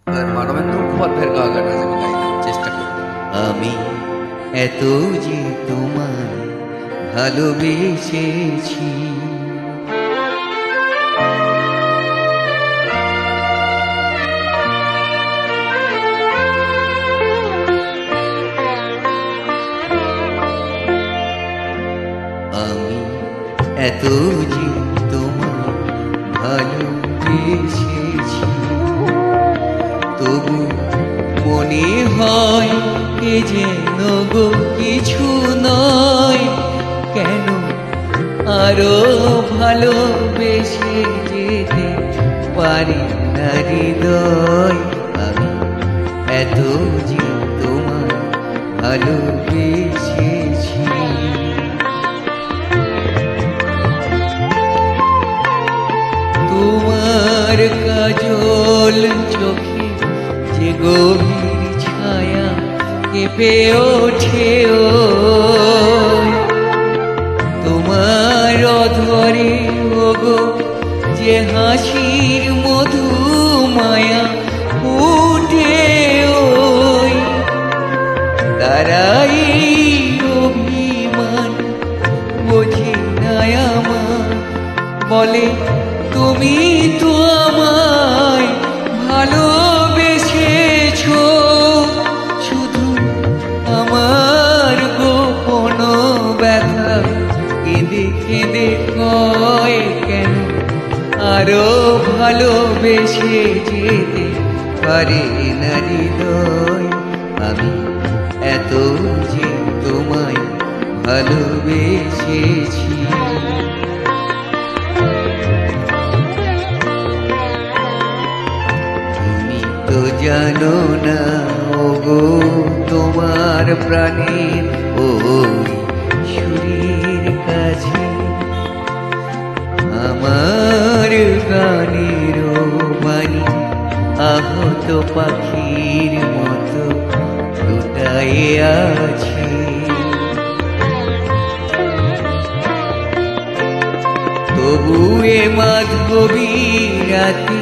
মানবেন্দ্র মুখোপাধ্যায়ের গাওয়া গান আজ আমি গাইলাম, চেষ্টা করব। আমি এত যে তোমায় ভালোবেসেছি, আমি এত যে তোমায় ভালোবেসেছি, তবু মনে হয় এ যেন গো কিছু নয়। কেন আরো ভালোবেসে যেতে পারি না হৃদয়। আমি এত যে তোমায় ভালোবেসেছি। তোমার কাজল চোখে যে গভীর ছায়া কেঁপে ওঠে, তোমার অধরে ওগো যে হাসির মধু মায়া উঠে, তারাই অভিমান বোঝে না আমার, বলে তুমি তো আমায় ভালোবেসেছো। শুধু আমার গোপন ব্যথা কেঁদে কেঁদে কয়, কেন আরো ভালোবেসে যেতে পারে না হৃদয়। আমি এত যে তোমায় ভালোবেসেছি। জানো না ওগো তোমার প্রাণের ওই সুরের কাছে আমার গানের বাণী আহত পাখির মতো লুটায়ে আছে। তবু এ মাধবী রাতে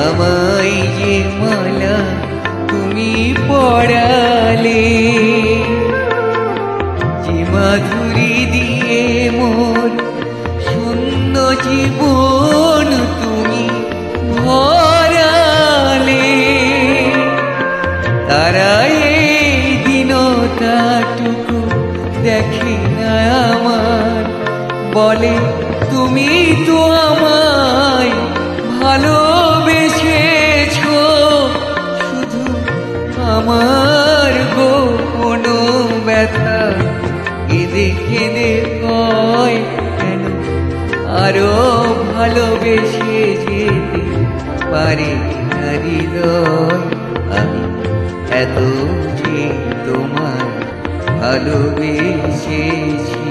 আমায় যে মালা তুমি পড়ালে, যে মাধুরী দিয়ে মোর শূন্য জীবন তুমি ভরালে, তারা এই দিনটাটুকু দেখে না আমার, বলে তুমি তো আমায় ভালোবেসেছো। শুধু আমার গোপন ব্যথা কেঁদে কেঁদে কয়, কেন আরো ভালোবেসে যেতে পারে না হৃদয়। আমি এত যে তোমায় ভালোবেসেছি।